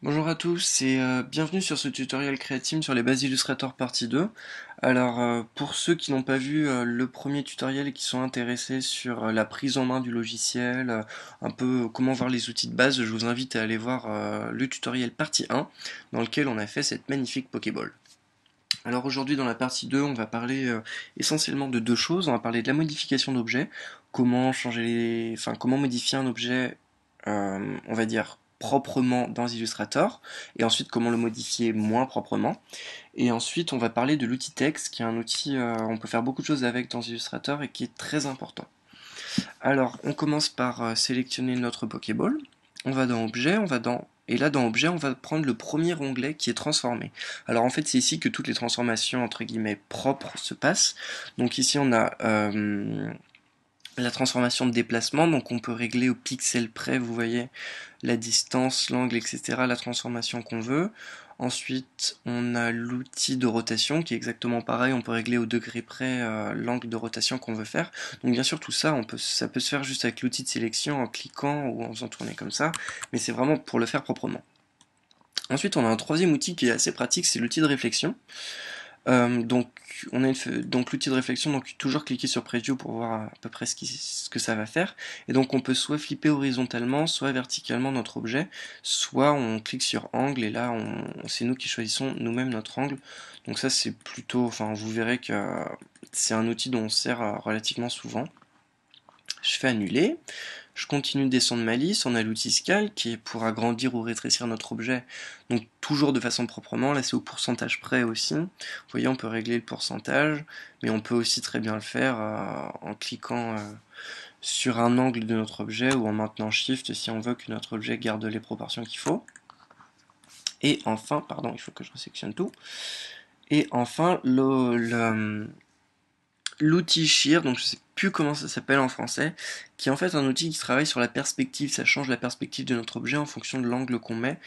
Bonjour à tous et bienvenue sur ce tutoriel Createam sur les bases Illustrator partie 2. Alors pour ceux qui n'ont pas vu le premier tutoriel et qui sont intéressés sur la prise en main du logiciel, un peu comment voir les outils de base, je vous invite à aller voir le tutoriel partie 1 dans lequel on a fait cette magnifique Pokéball. Alors aujourd'hui dans la partie 2 on va parler essentiellement de deux choses. On va parler de la modification d'objets, comment modifier un objet, on va dire proprement dans Illustrator, et ensuite comment le modifier moins proprement. Et ensuite on va parler de l'outil texte, qui est un outil, on peut faire beaucoup de choses avec dans Illustrator et qui est très important. Alors on commence par sélectionner notre Pokéball. On va dans Objet, et là dans Objet, on va prendre le premier onglet qui est transformé. Alors en fait, c'est ici que toutes les transformations entre guillemets propres se passent. Donc ici on a la transformation de déplacement, donc on peut régler au pixel près, vous voyez, la distance, l'angle, etc., la transformation qu'on veut. Ensuite, on a l'outil de rotation qui est exactement pareil, on peut régler au degré près l'angle de rotation qu'on veut faire. Donc bien sûr tout ça, ça peut se faire juste avec l'outil de sélection en cliquant ou en faisant tourner comme ça, mais c'est vraiment pour le faire proprement. Ensuite, on a un troisième outil qui est assez pratique, c'est l'outil de réflexion. Donc on a donc l'outil de réflexion, donc toujours cliquer sur Preview pour voir à peu près ce que ça va faire. Et donc on peut soit flipper horizontalement, soit verticalement notre objet, soit on clique sur Angle et là c'est nous qui choisissons nous-mêmes notre angle. Donc ça c'est plutôt, enfin vous verrez que c'est un outil dont on se sert relativement souvent. Je fais annuler. Je continue de descendre ma liste, on a l'outil Scale qui est pour agrandir ou rétrécir notre objet, donc toujours de façon proprement, là c'est au pourcentage près aussi. Vous voyez, on peut régler le pourcentage, mais on peut aussi très bien le faire en cliquant sur un angle de notre objet ou en maintenant Shift si on veut que notre objet garde les proportions qu'il faut. Et enfin, pardon, il faut que je resélectionne tout. Et enfin, l'outil Shear, donc je sais plus comment ça s'appelle en français, qui est en fait un outil qui travaille sur la perspective, ça change la perspective de notre objet en fonction de l'angle qu'on met.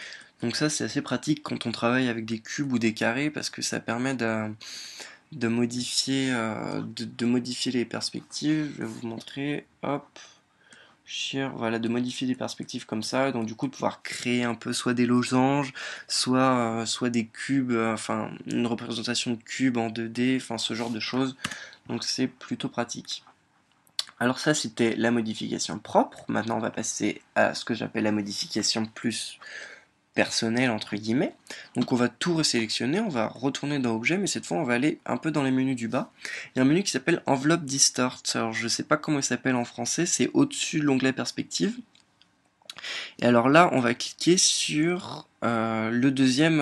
Donc ça c'est assez pratique quand on travaille avec des cubes ou des carrés parce que ça permet de modifier, de modifier les perspectives. Je vais vous montrer, hop, Shear, voilà, de modifier les perspectives comme ça, donc du coup de pouvoir créer un peu soit des losanges, soit des cubes, enfin une représentation de cubes en 2D, enfin ce genre de choses. Donc c'est plutôt pratique. Alors ça c'était la modification propre. Maintenant on va passer à ce que j'appelle la modification plus personnelle entre guillemets. Donc on va tout resélectionner, on va retourner dans Objet, mais cette fois on va aller un peu dans les menus du bas. Il y a un menu qui s'appelle Envelope Distort. Alors je sais pas comment il s'appelle en français, c'est au-dessus de l'onglet Perspective. Et alors là on va cliquer sur la deuxième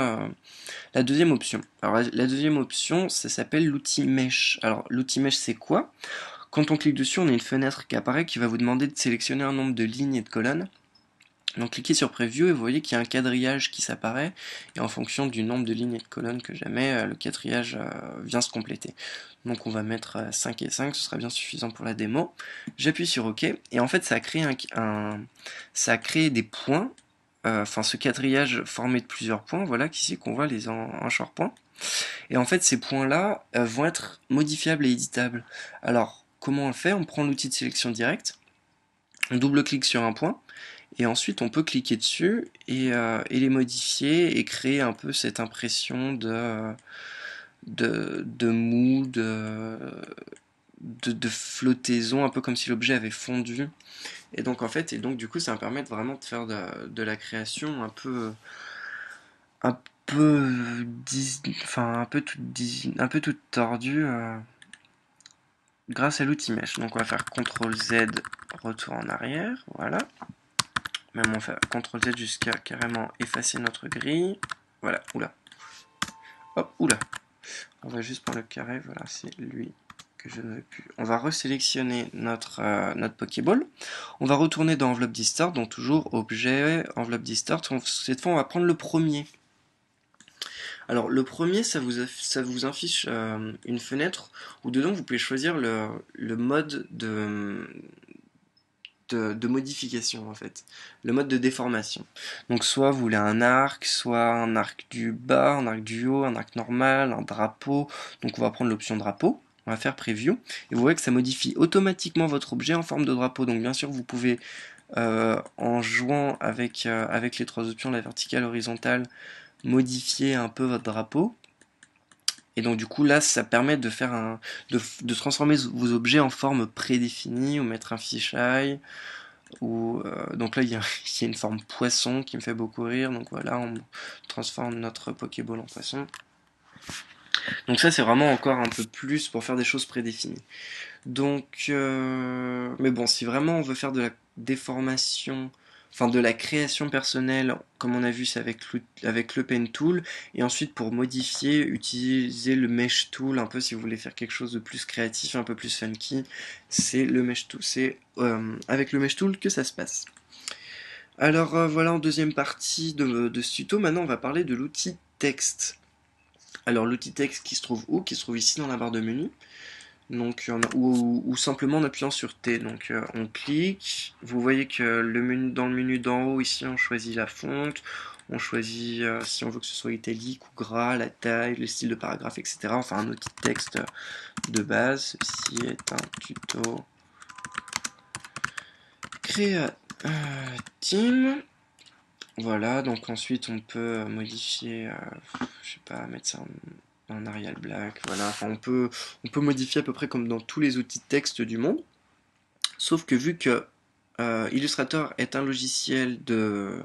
option. Alors la deuxième option ça s'appelle l'outil Mesh. Alors l'outil Mesh c'est quoi? Quand on clique dessus, on a une fenêtre qui apparaît qui va vous demander de sélectionner un nombre de lignes et de colonnes. Donc cliquez sur Preview et vous voyez qu'il y a un quadrillage qui s'apparaît et en fonction du nombre de lignes et de colonnes que j'aimais, le quadrillage vient se compléter. Donc on va mettre 5 et 5, ce sera bien suffisant pour la démo. J'appuie sur OK et en fait ça a créé, ça a créé des points, enfin ce quadrillage formé de plusieurs points, voilà qu'ici qu'on voit les anchors points. Et en fait ces points-là vont être modifiables et éditables. Alors comment on le fait? On prend l'outil de sélection directe, on double-clique sur un point, et ensuite on peut cliquer dessus et les modifier et créer un peu cette impression de mou, de flottaison, un peu comme si l'objet avait fondu. Et donc en fait, et donc du coup ça me permet vraiment de faire de la création un un peu toute tordue grâce à l'outil Mesh. Donc on va faire CTRL Z, retour en arrière, voilà. Même on fait CTRL Z jusqu'à carrément effacer notre grille. Voilà, oula. Hop, oula. On va juste prendre le carré, voilà, c'est lui que je ne veux plus. On va resélectionner notre Pokéball. On va retourner dans Envelope Distort, donc toujours Objet, Enveloppe Distort. Cette fois, on va prendre le premier. Alors, le premier, ça vous affiche une fenêtre où dedans, vous pouvez choisir le mode de modification en fait, le mode de déformation. Donc soit vous voulez un arc, soit un arc du bas, un arc du haut, un arc normal, un drapeau. Donc on va prendre l'option drapeau, on va faire preview et vous voyez que ça modifie automatiquement votre objet en forme de drapeau. Donc bien sûr vous pouvez en jouant avec les trois options, la verticale, horizontale, modifier un peu votre drapeau. Et donc du coup là, ça permet de transformer vos objets en forme prédéfinie ou mettre un fisheye. Donc là, il y a une forme poisson qui me fait beaucoup rire. Donc voilà, on transforme notre Pokéball en poisson. Donc ça, c'est vraiment encore un peu plus pour faire des choses prédéfinies. Donc, mais bon, si vraiment on veut faire de la déformation, enfin de la création personnelle, comme on a vu, c'est avec le Pen Tool. Et ensuite, pour modifier, utiliser le Mesh Tool, un peu si vous voulez faire quelque chose de plus créatif, un peu plus funky, c'est le Mesh Tool. C'est avec le Mesh Tool que ça se passe. Alors voilà, en deuxième partie de ce tuto, maintenant on va parler de l'outil texte. Alors l'outil texte qui se trouve où? Qui se trouve ici dans la barre de menu. Donc, ou simplement en appuyant sur T. Donc on clique, vous voyez que dans le menu d'en haut ici on choisit la fonte, on choisit si on veut que ce soit italique ou gras, la taille, le style de paragraphe, etc. Enfin un outil de texte de base. Ceci est un tuto Createam. Voilà, donc ensuite on peut modifier, je sais pas, mettre ça en Arial Black, voilà, enfin on peut modifier à peu près comme dans tous les outils de texte du monde, sauf que vu que Illustrator est un logiciel de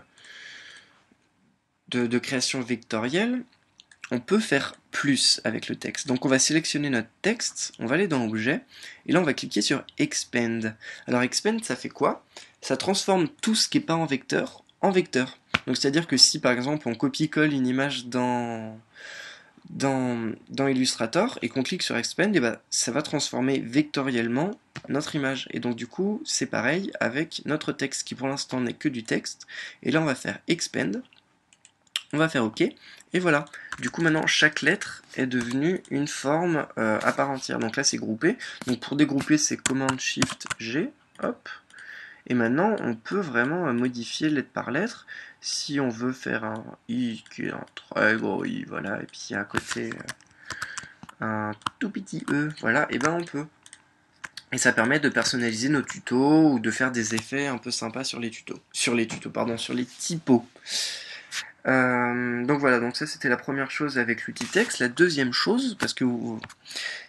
création vectorielle, on peut faire plus avec le texte. Donc on va sélectionner notre texte, on va aller dans Objet, et là on va cliquer sur Expand. Alors Expand, ça fait quoi? Ça transforme tout ce qui n'est pas en vecteur en vecteur. Donc c'est-à-dire que si par exemple on copie-colle une image dans Illustrator et qu'on clique sur Expand, et ben, ça va transformer vectoriellement notre image. Et donc du coup c'est pareil avec notre texte qui pour l'instant n'est que du texte. Et là on va faire Expand. On va faire OK, et voilà. Du coup maintenant chaque lettre est devenue une forme à part entière. Donc là c'est groupé. Donc pour dégrouper c'est Command Shift G, hop. Et maintenant on peut vraiment modifier lettre par lettre. Si on veut faire un I qui est un très gros I, voilà, et puis à côté un tout petit E, voilà, et ben on peut. Et ça permet de personnaliser nos tutos ou de faire des effets un peu sympas sur les tutos. Sur les typos. Donc voilà, donc ça c'était la première chose avec l'outil texte. La deuxième chose, parce que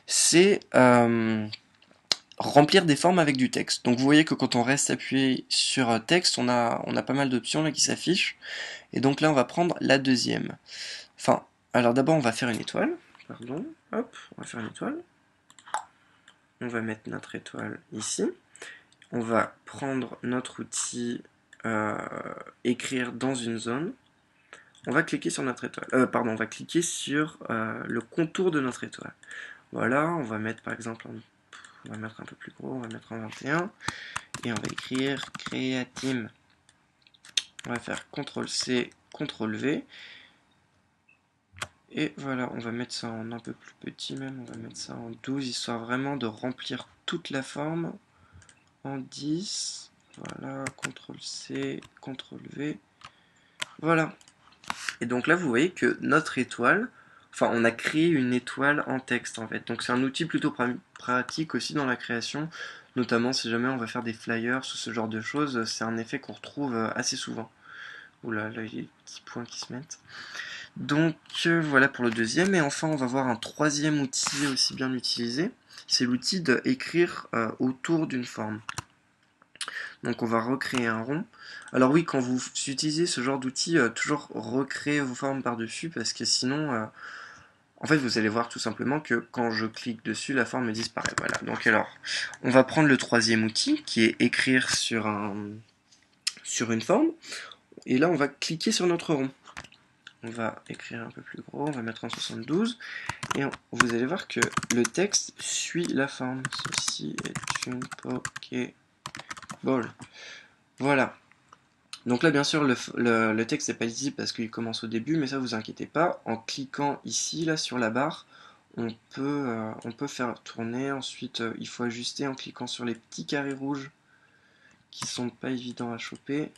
c'est remplir des formes avec du texte. Donc vous voyez que quand on reste appuyé sur texte, on a pas mal d'options là qui s'affichent. Et donc là on va prendre la deuxième. Enfin, alors d'abord on va faire une étoile. Pardon, hop, on va faire une étoile. On va mettre notre étoile ici. On va prendre notre outil écrire dans une zone. On va cliquer sur notre étoile. On va cliquer sur le contour de notre étoile. Voilà, on va mettre par exemple, on va mettre un peu plus gros, on va mettre en 21. Et on va écrire Createam. On va faire CTRL-C, CTRL-V. Et voilà, on va mettre ça en un peu plus petit même, on va mettre ça en 12, histoire vraiment de remplir toute la forme. En 10, voilà, CTRL-C, CTRL-V. Voilà. Et donc là, vous voyez que notre étoile, enfin, on a créé une étoile en texte en fait. Donc c'est un outil plutôt pratique aussi dans la création, notamment si jamais on va faire des flyers ou ce genre de choses. C'est un effet qu'on retrouve assez souvent. Oula, là il y a des petits points qui se mettent. Donc voilà pour le deuxième. Et enfin, on va voir un troisième outil aussi bien utilisé. C'est l'outil d'écrire autour d'une forme. Donc on va recréer un rond. Alors oui, quand vous utilisez ce genre d'outil, toujours recréer vos formes par-dessus, parce que sinon, en fait, vous allez voir tout simplement que quand je clique dessus, la forme disparaît. Voilà. Donc alors, on va prendre le troisième outil, qui est écrire sur une forme. Et là, on va cliquer sur notre rond. On va écrire un peu plus gros, on va mettre en 72. Et vous allez voir que le texte suit la forme. Ceci est une Pokéball. Voilà. Donc là, bien sûr, le texte n'est pas lisible parce qu'il commence au début, mais ça, vous inquiétez pas. En cliquant ici, là, sur la barre, on peut faire tourner. Ensuite, il faut ajuster en cliquant sur les petits carrés rouges qui sont pas évidents à choper.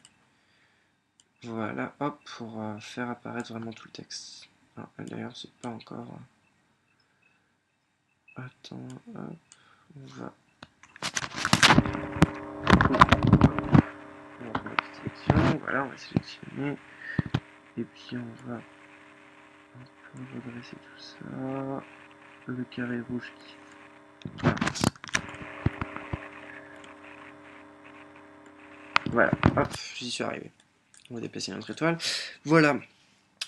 Voilà, hop, pour faire apparaître vraiment tout le texte. Ah, d'ailleurs, c'est pas encore... Attends, hop, on va... Voilà, on va sélectionner. Et puis on va un peu redresser tout ça. Le carré rouge qui... Voilà, hop, j'y suis arrivé. On va déplacer notre étoile. Voilà.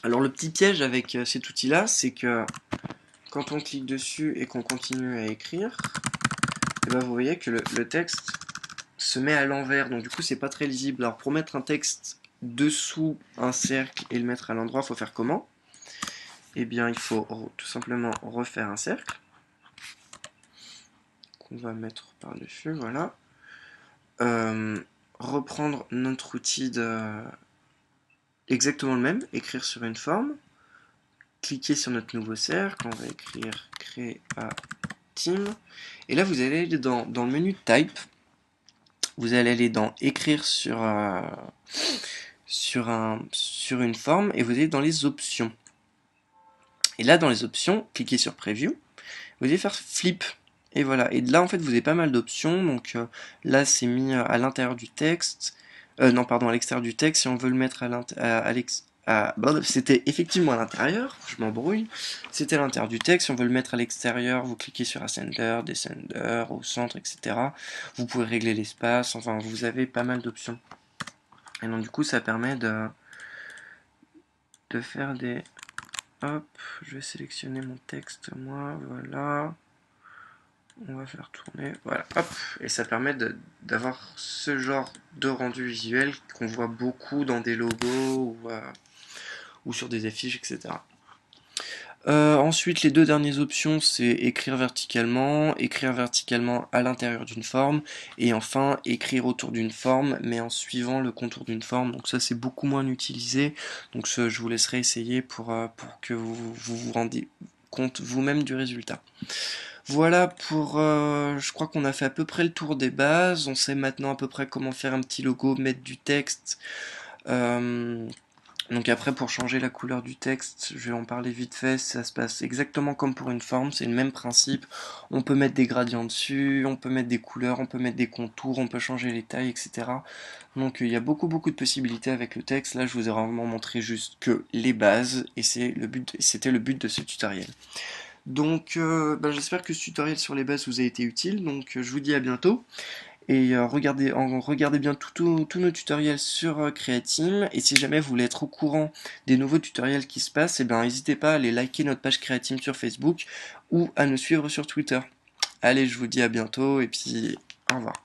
Alors le petit piège avec cet outil-là, c'est que quand on clique dessus et qu'on continue à écrire, et ben vous voyez que le texte se met à l'envers, donc du coup c'est pas très lisible. Alors pour mettre un texte dessous un cercle et le mettre à l'endroit, il faut faire comment? Eh bien il faut tout simplement refaire un cercle qu'on va mettre par-dessus, voilà. Reprendre notre outil de exactement le même, écrire sur une forme, cliquer sur notre nouveau cercle, on va écrire Createam, et là vous allez aller dans le menu Type, vous allez aller dans écrire sur une forme, et vous allez dans les options. Et là dans les options, cliquez sur Preview, vous allez faire Flip. Et voilà, et là en fait vous avez pas mal d'options, donc là c'est mis à l'intérieur du texte, non pardon, à l'extérieur du texte, si on veut le mettre c'était effectivement à l'intérieur, je m'embrouille, c'était à l'intérieur du texte, si on veut le mettre à l'extérieur, vous cliquez sur Ascender, Descender, au centre, etc. Vous pouvez régler l'espace, enfin vous avez pas mal d'options. Et donc du coup ça permet de faire des... Hop, je vais sélectionner mon texte moi, voilà. On va faire tourner, voilà, hop, et ça permet d'avoir ce genre de rendu visuel qu'on voit beaucoup dans des logos ou sur des affiches, etc. Ensuite, les deux dernières options, c'est écrire verticalement à l'intérieur d'une forme, et enfin écrire autour d'une forme, mais en suivant le contour d'une forme. Donc ça, c'est beaucoup moins utilisé. Donc je vous laisserai essayer pour que vous rendiez compte vous-même du résultat. Voilà pour, je crois qu'on a fait à peu près le tour des bases. On sait maintenant à peu près comment faire un petit logo, mettre du texte. Donc après, pour changer la couleur du texte, je vais en parler vite fait. Ça se passe exactement comme pour une forme, c'est le même principe. On peut mettre des gradients dessus, on peut mettre des couleurs, on peut mettre des contours, on peut changer les tailles, etc. Donc il y a beaucoup de possibilités avec le texte. Là, je vous ai vraiment montré juste que les bases, et c'était le but de ce tutoriel. Donc j'espère que ce tutoriel sur les bases vous a été utile, donc je vous dis à bientôt, et regardez bien tous nos tutoriels sur Createam, et si jamais vous voulez être au courant des nouveaux tutoriels qui se passent, n'hésitez pas à aller liker notre page Createam sur Facebook, ou à nous suivre sur Twitter. Allez, je vous dis à bientôt, et puis au revoir.